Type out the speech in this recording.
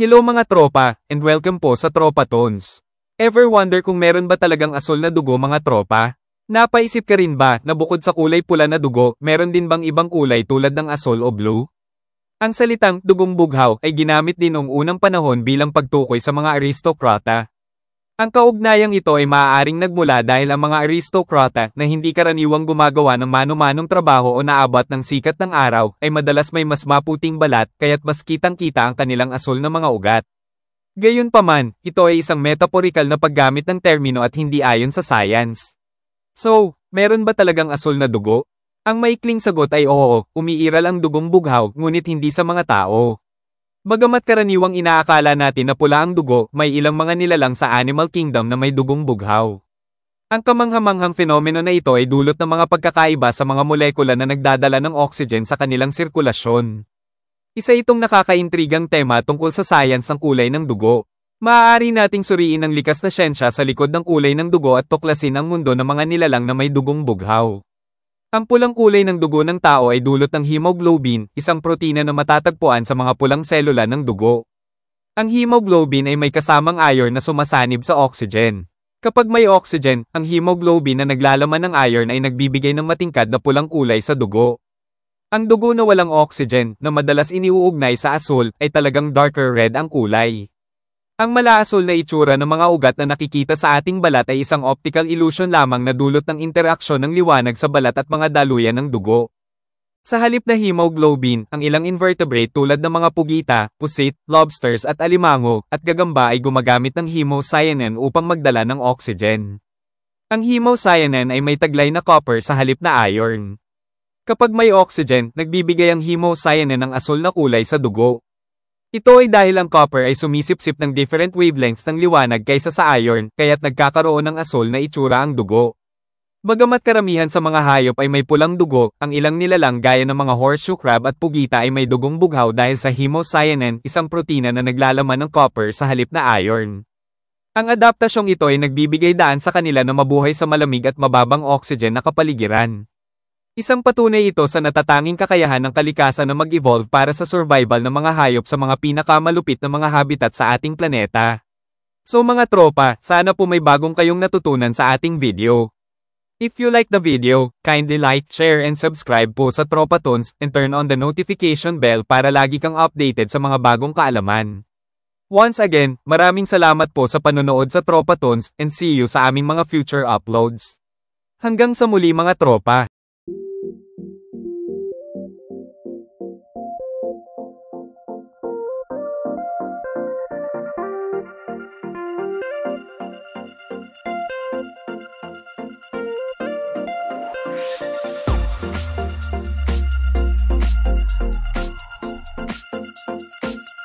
Hello mga tropa, and welcome po sa Tropa Tones. Ever wonder kung meron ba talagang asul na dugo mga tropa? Napaisip ka rin ba na bukod sa kulay pula na dugo, meron din bang ibang kulay tulad ng asul o blue? Ang salitang dugong bughaw ay ginamit din noong unang panahon bilang pagtukoy sa mga aristokrata. Ang kaugnayang ito ay maaaring nagmula dahil ang mga aristokrata na hindi karaniwang gumagawa ng mano-manong trabaho o naabot ng sikat ng araw ay madalas may mas maputing balat kaya't mas kitang-kita ang kanilang asul na mga ugat. Gayunpaman, ito ay isang metaporikal na paggamit ng termino at hindi ayon sa science. So, meron ba talagang asul na dugo? Ang maikling sagot ay oo, umiiral ang dugong bughaw ngunit hindi sa mga tao. Bagamat karaniwang inaakala natin na pula ang dugo, may ilang mga nilalang sa animal kingdom na may dugong bughaw. Ang kamanghamanghang fenomeno na ito ay dulot ng mga pagkakaiba sa mga molekula na nagdadala ng oxygen sa kanilang sirkulasyon. Isa itong nakakaintrigang tema tungkol sa science ng kulay ng dugo. Maaari nating suriin ang likas na siyensya sa likod ng kulay ng dugo at tuklasin ang mundo ng mga nilalang na may dugong bughaw. Ang pulang kulay ng dugo ng tao ay dulot ng hemoglobin, isang protina na matatagpuan sa mga pulang selula ng dugo. Ang hemoglobin ay may kasamang iron na sumasanib sa oxygen. Kapag may oxygen, ang hemoglobin na naglalaman ng iron ay nagbibigay ng matingkad na pulang kulay sa dugo. Ang dugo na walang oxygen, na madalas iniuugnay sa asul, ay talagang darker red ang kulay. Ang malaasul na itsura ng mga ugat na nakikita sa ating balat ay isang optical illusion lamang na dulot ng interaksyon ng liwanag sa balat at mga daluyan ng dugo. Sa halip na hemoglobin, ang ilang invertebrate tulad ng mga pugita, pusit, lobsters at alimango, at gagamba ay gumagamit ng hemocyanin upang magdala ng oxygen. Ang hemocyanin ay may taglay na copper sa halip na iron. Kapag may oxygen, nagbibigay ang hemocyanin ng asul na kulay sa dugo. Ito ay dahil ang copper ay sumisipsip ng different wavelengths ng liwanag kaysa sa iron, kaya't nagkakaroon ng asul na itsura ang dugo. Bagamat karamihan sa mga hayop ay may pulang dugo, ang ilang nilalang gaya ng mga horseshoe crab at pugita ay may dugong bughaw dahil sa hemocyanin, isang protina na naglalaman ng copper sa halip na iron. Ang adaptasyong ito ay nagbibigay daan sa kanila na mabuhay sa malamig at mababang oxygen na kapaligiran. Isang patunay ito sa natatanging kakayahan ng kalikasan na mag-evolve para sa survival ng mga hayop sa mga pinakamalupit na mga habitat sa ating planeta. So mga tropa, sana po may bagong kayong natutunan sa ating video. If you like the video, kindly like, share and subscribe po sa Tropa Tones and turn on the notification bell para lagi kang updated sa mga bagong kaalaman. Once again, maraming salamat po sa panonood sa Tropa Tones and see you sa aming mga future uploads. Hanggang sa muli mga tropa.